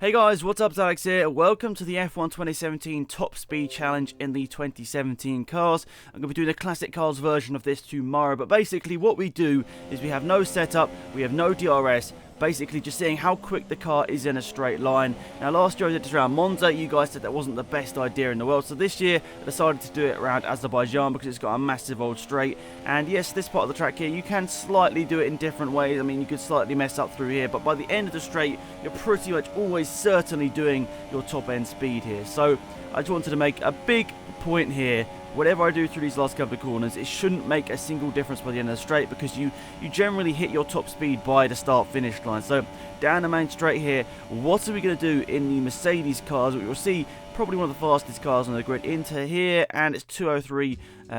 Hey guys, what's up? It's Alex here. Welcome to the F1 2017 Top Speed Challenge in the 2017 cars. I'm going to be doing a classic cars version of this tomorrow, but basically what we do is we have no setup, we have no DRS, basically just seeing how quick the car is in a straight line. Now last year I did this around Monza, you guys said that wasn't the best idea in the world, so this year I decided to do it around Azerbaijan because it's got a massive old straight. And yes, this part of the track here, you can slightly do it in different ways. I mean, you could slightly mess up through here, but by the end of the straight, you're pretty much always certainly doing your top end speed here. So I just wanted to make a big point here. Whatever I do through these last couple of corners, it shouldn't make a single difference by the end of the straight because you generally hit your top speed by the start-finish line. So down the main straight here, what are we going to do in the Mercedes cars? We will see probably one of the fastest cars on the grid into here, and it's 203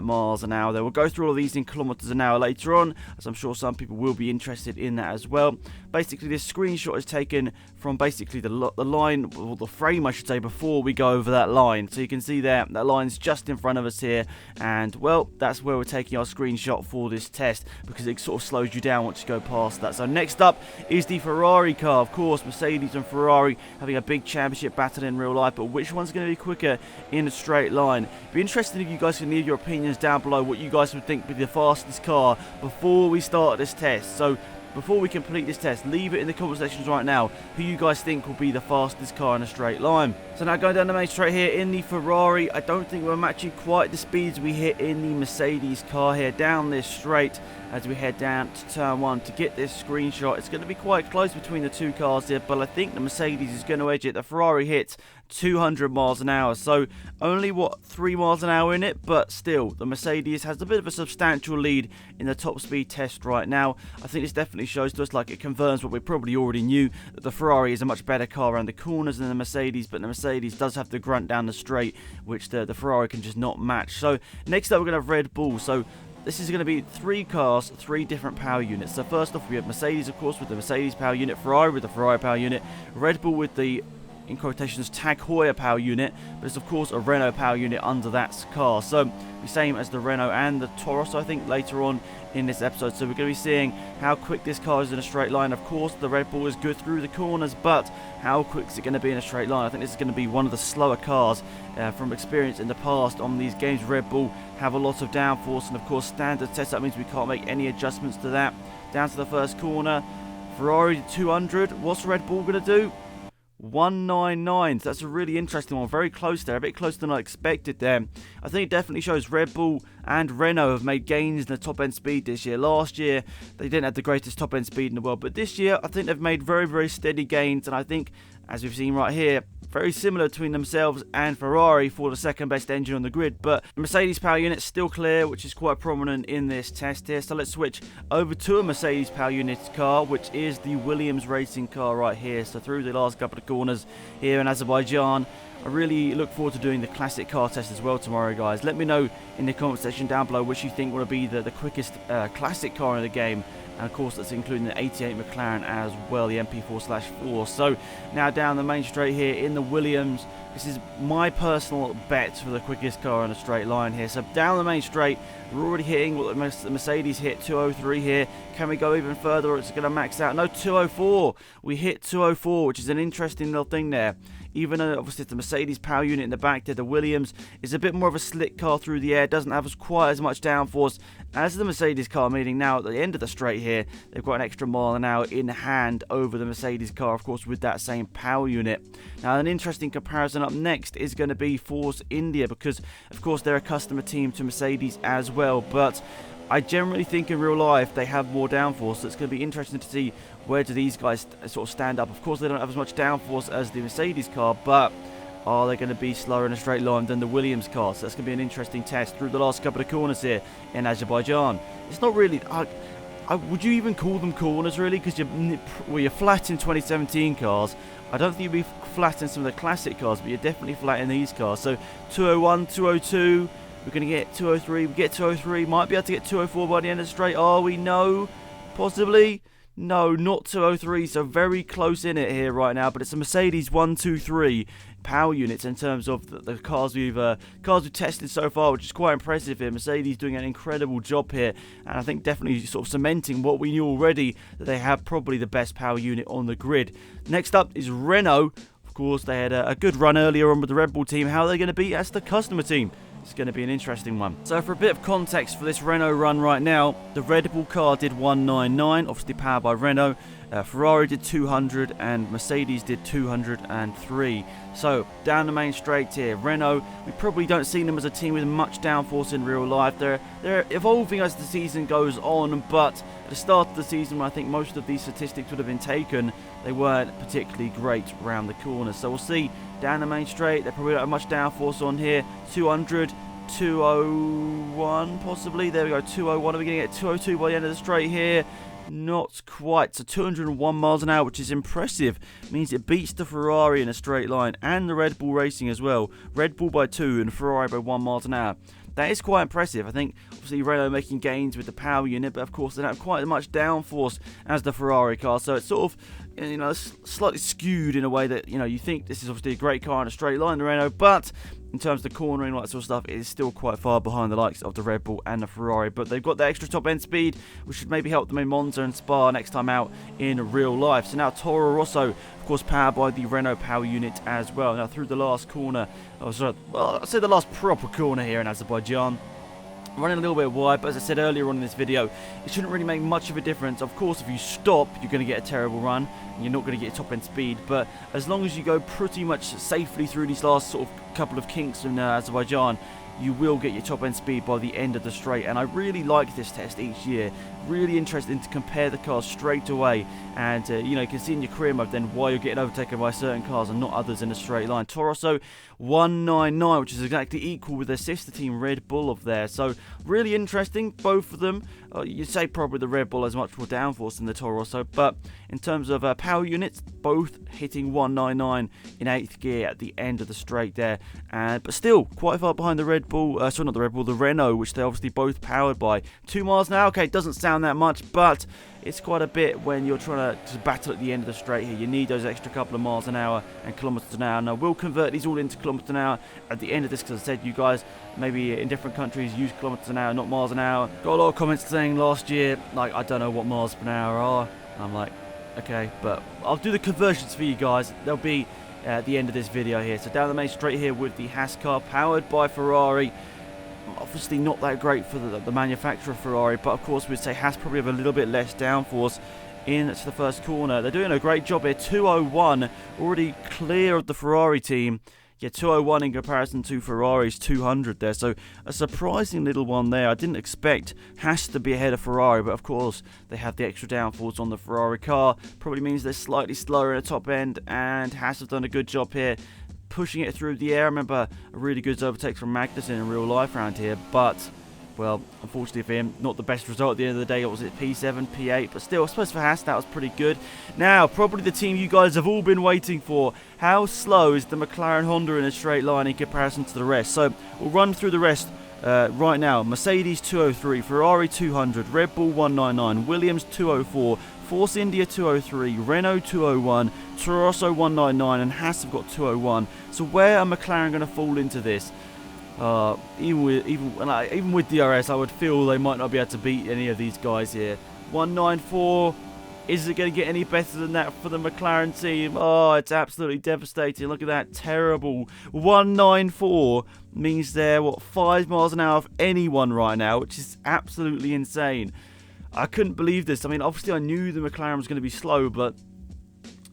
miles an hour there. We'll go through all of these in kilometers an hour later on, as I'm sure some people will be interested in that as well. Basically, this screenshot is taken from basically the line, or the frame I should say, before we go over that line. So you can see there, that line's just in front of us here, and well, that's where we're taking our screenshot for this test, because it sort of slows you down once you go past that. So next up is the Ferrari car. Of course, Mercedes and Ferrari having a big championship battle in real life, but which one's going to be quicker in a straight line? It'd be interesting if you guys can leave your opinions down below, what you guys would think would be the fastest car before we start this test. So before we complete this test, leave it in the comment sections right now who you guys think will be the fastest car in a straight line. So now going down the main straight here in the Ferrari, I don't think we're matching quite the speeds we hit in the Mercedes car here down this straight as we head down to turn 1 to get this screenshot. It's going to be quite close between the two cars here, but I think the Mercedes is going to edge it. The Ferrari hits 200 miles an hour, so only what, 3 miles an hour in it, but still the Mercedes has a bit of a substantial lead in the top speed test right now. I think this definitely shows to us, like, it confirms what we probably already knew, that the Ferrari is a much better car around the corners than the Mercedes, but the Mercedes does have the grunt down the straight, which the Ferrari can just not match. So next up we're going to have Red Bull. So this is going to be 3 cars, 3 different power units. So first off we have Mercedes, of course, with the Mercedes power unit, Ferrari with the Ferrari power unit, Red Bull with the, in quotations, Tag Heuer power unit, but it's of course a Renault power unit under that car. So the same as the Renault and the Taurus, I think, later on in this episode. So we're going to be seeing how quick this car is in a straight line. Of course the Red Bull is good through the corners, but how quick is it going to be in a straight line? I think this is going to be one of the slower cars from experience in the past on these games. Red Bull have a lot of downforce, and of course standard setup means we can't make any adjustments to that. Down to the first corner, Ferrari 200. What's Red Bull going to do? 199. So that's a really interesting one. Very close there. A bit closer than I expected there. I think it definitely shows Red Bull and Renault have made gains in the top end speed this year. Last year they didn't have the greatest top end speed in the world, but this year I think they've made very, very steady gains, and I think, as we've seen right here, very similar between themselves and Ferrari for the second best engine on the grid. But the Mercedes power unit still clear, which is quite prominent in this test here. So let's switch over to a Mercedes power unit car, which is the Williams racing car right here. So through the last couple of corners here in Azerbaijan, I really look forward to doing the classic car test as well tomorrow, guys. Let me know in the comment section down below which you think will be the quickest classic car in the game. And of course that's including the 88 McLaren as well, the MP4/4. So now down the main straight here in the Williams, this is my personal bet for the quickest car on a straight line here. So down the main straight, we're already hitting what the Mercedes hit, 203 here. Can we go even further, or is it going to max out? No, 204. We hit 204, which is an interesting little thing there. Even though obviously it's the Mercedes power unit in the back there, the Williams is a bit more of a slick car through the air, doesn't have quite as much downforce as the Mercedes car, meaning now at the end of the straight here, they've got an extra mile an hour in hand over the Mercedes car, of course, with that same power unit. Now, an interesting comparison up next is going to be Force India, because, of course, they're a customer team to Mercedes as well, but I generally think in real life they have more downforce, so it's going to be interesting to see where do these guys sort of stand up. Of course, they don't have as much downforce as the Mercedes car, but are they going to be slower in a straight line than the Williams car? So that's going to be an interesting test through the last couple of corners here in Azerbaijan. It's not really... would you even call them corners, really? Because you're flat in 2017 cars. I don't think you'd be flat in some of the classic cars, but you're definitely flat in these cars. So 201, 202... We're going to get 203, we get 203, might be able to get 204 by the end of the straight. Are we? No. Possibly. No, not 203, so very close in it here right now, but it's a Mercedes 123 power units in terms of the cars we've tested so far, which is quite impressive here. Mercedes doing an incredible job here, and I think definitely sort of cementing what we knew already, that they have probably the best power unit on the grid. Next up is Renault. Of course, they had a good run earlier on with the Red Bull team. How are they going to beat as the customer team? It's going to be an interesting one. So for a bit of context for this Renault run right now, the Red Bull car did 199, obviously powered by Renault. Ferrari did 200 and Mercedes did 203. So down the main straight here, Renault, we probably don't see them as a team with much downforce in real life. They're evolving as the season goes on, but at the start of the season, when I think most of these statistics would have been taken, they weren't particularly great around the corners. So we'll see down the main straight, they probably don't have much downforce on here. 200, 201 possibly. There we go, 201. Are we going to get 202 by the end of the straight here? Not quite. So 201 miles an hour, which is impressive. Means it beats the Ferrari in a straight line and the Red Bull Racing as well. Red Bull by 2 and Ferrari by 1 miles an hour. That is quite impressive. I think obviously Renault making gains with the power unit, but of course they don't have quite as much downforce as the Ferrari car. So it's sort of, you know, slightly skewed in a way that, you know, you think this is obviously a great car in a straight line, the Renault, but in terms of the cornering, all that sort of stuff, it is still quite far behind the likes of the Red Bull and the Ferrari. But they've got the extra top-end speed, which should maybe help them in Monza and Spa next time out in real life. So now Toro Rosso, of course, powered by the Renault power unit as well. Now through the last corner, well, I'd say the last proper corner here in Azerbaijan. Running a little bit wide, but as I said earlier on in this video, it shouldn't really make much of a difference. Of course, if you stop, you're going to get a terrible run, and you're not going to get top-end speed, but as long as you go pretty much safely through these last sort of couple of kinks in Azerbaijan, you will get your top-end speed by the end of the straight. And I really like this test each year. Really interesting to compare the cars straight away, and you know, you can see in your career mode then why you're getting overtaken by certain cars and not others in a straight line. Toro Rosso 199, which is exactly equal with their sister team Red Bull of there. So really interesting, both of them. You'd say probably the Red Bull has much more downforce than the Toro Rosso, but in terms of power units, both hitting 199 in 8th gear at the end of the straight there, but still quite far behind the Red Bull, sorry, not the Red Bull, the Renault, which they're obviously both powered by 2 miles an hour. Okay, it doesn't sound that much, but it's quite a bit when you're trying to battle at the end of the straight here. You need those extra couple of miles an hour and kilometers an hour. Now, we'll convert these all into kilometers an hour at the end of this, because I said you guys maybe in different countries use kilometers an hour, not miles an hour. Got a lot of comments saying last year, like, I don't know what miles per hour are. I'm like, okay, but I'll do the conversions for you guys. They'll be at the end of this video here. So down the main straight here with the Haas car, powered by Ferrari. Obviously not that great for the manufacturer Ferrari, but of course we'd say Haas probably have a little bit less downforce into the first corner. They're doing a great job here. 201, already clear of the Ferrari team. Yeah, 201 in comparison to Ferrari's 200 there. So a surprising little one there. I didn't expect Haas to be ahead of Ferrari, but of course they have the extra downforce on the Ferrari car. Probably means they're slightly slower in the top end, and Haas have done a good job here pushing it through the air. I remember a really good overtake from Magnussen in real life around here, but, well, unfortunately for him, not the best result at the end of the day. What was it, P7, P8? But still, I suppose for Haas, that was pretty good. Now, probably the team you guys have all been waiting for. How slow is the McLaren Honda in a straight line in comparison to the rest? So, we'll run through the rest right now. Mercedes 203, Ferrari 200, Red Bull 199, Williams 204, Force India 203, Renault 201, Toro Rosso 199, and Haas have got 201. So where are McLaren going to fall into this? Even with DRS, I would feel they might not be able to beat any of these guys here. 194. Is it going to get any better than that for the McLaren team? Oh, it's absolutely devastating. Look at that. Terrible. 194 means they're, what, 5 miles an hour of anyone right now, which is absolutely insane. I couldn't believe this. I mean, obviously I knew the McLaren was going to be slow, but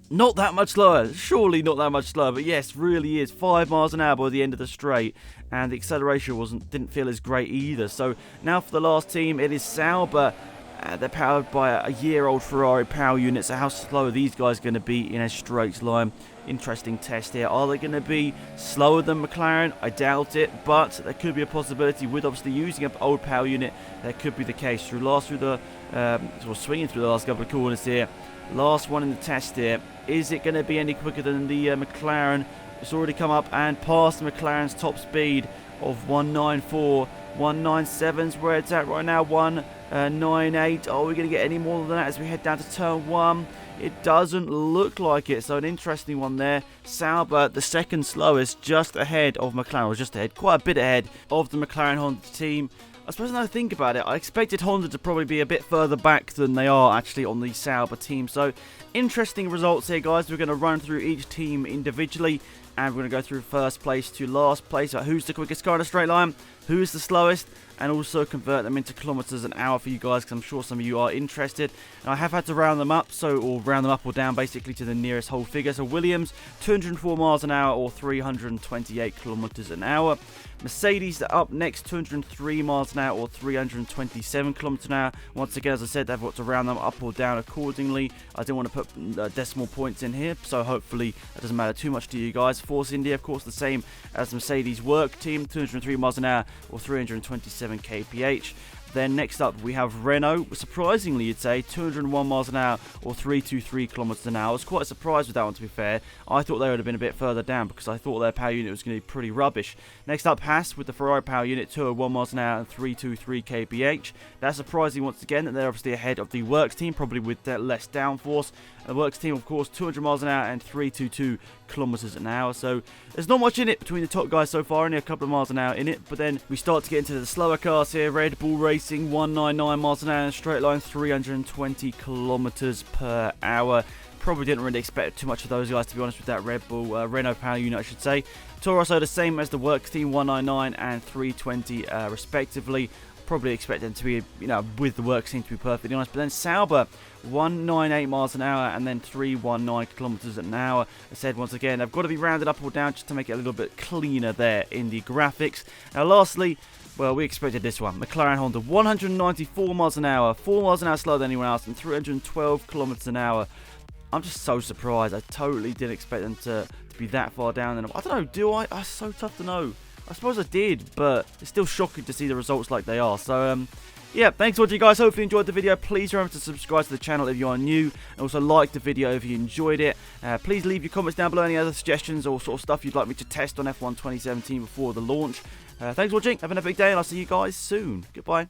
not that much slower. Surely not that much slower, but yes, really is. 5 miles an hour by the end of the straight, and the acceleration didn't feel as great either. So now for the last team, it is Sauber. They're powered by a year-old Ferrari power unit, so how slow are these guys going to be in a straight line? Interesting test here. Are they going to be slower than McLaren? I doubt it, but there could be a possibility with obviously using an old power unit. That could be the case. Swinging through the last couple of corners here. Last one in the test here. Is it going to be any quicker than the McLaren? It's already come up and passed McLaren's top speed of 194. 197's where it's at right now. 198. Are we going to get any more than that as we head down to turn 1? It doesn't look like it, so an interesting one there. Sauber, the second slowest, just ahead of McLaren, or just ahead, quite a bit ahead of the McLaren Honda team. I suppose now I think about it, I expected Honda to probably be a bit further back than they are actually on the Sauber team. So, interesting results here, guys. We're going to run through each team individually, and we're going to go through first place to last place. So who's the quickest car in a straight line? Who's the slowest? And also convert them into kilometers an hour for you guys, because I'm sure some of you are interested. And I have had to round them up, or round them up or down basically to the nearest whole figure. So Williams, 204 miles an hour or 328 kilometers an hour. Mercedes up next, 203 miles an hour or 327 kilometers an hour. Once again, as I said, I've got to round them up or down accordingly. I didn't want to put decimal points in here, so hopefully that doesn't matter too much to you guys. Force India, of course, the same as Mercedes work team, 203 miles an hour or 327 kph. Then next up we have Renault, surprisingly you'd say, 201 miles an hour or 323 kilometers an hour. I was quite surprised with that one, to be fair. I thought they would have been a bit further down because I thought their power unit was going to be pretty rubbish. Next up, Haas with the Ferrari power unit, 201 miles an hour and 323 kph. That's surprising once again that they're obviously ahead of the Works team, probably with less downforce. The Works team, of course, 200 miles an hour and 322 kilometers an hour. So there's not much in it between the top guys so far, only a couple of miles an hour in it. But then we start to get into the slower cars here. Red Bull Racing, 199 miles an hour in a straight line, 320 kilometers per hour. Probably didn't really expect too much of those guys, to be honest, with that Red Bull Renault power unit, I should say. Toro the same as the Works team, 199 and 320 respectively. Probably expect them to be, with the Works team, to be perfectly honest. But then Sauber, 198 miles an hour and then 319 kilometers an hour. I said once again, they've got to be rounded up or down just to make it a little bit cleaner there in the graphics. Now, lastly, well, we expected this one. McLaren Honda, 194 miles an hour, 4 miles an hour slower than anyone else, and 312 kilometers an hour. I'm just so surprised. I totally didn't expect them to be that far down. And I don't know, do I? It's so tough to know. I suppose I did, but it's still shocking to see the results like they are. So, yeah, thanks for watching, guys. Hopefully you enjoyed the video. Please remember to subscribe to the channel if you are new, and also like the video if you enjoyed it. Please leave your comments down below, any other suggestions or sort of stuff you'd like me to test on F1 2017 before the launch. Thanks for watching. Have a big day, and I'll see you guys soon. Goodbye.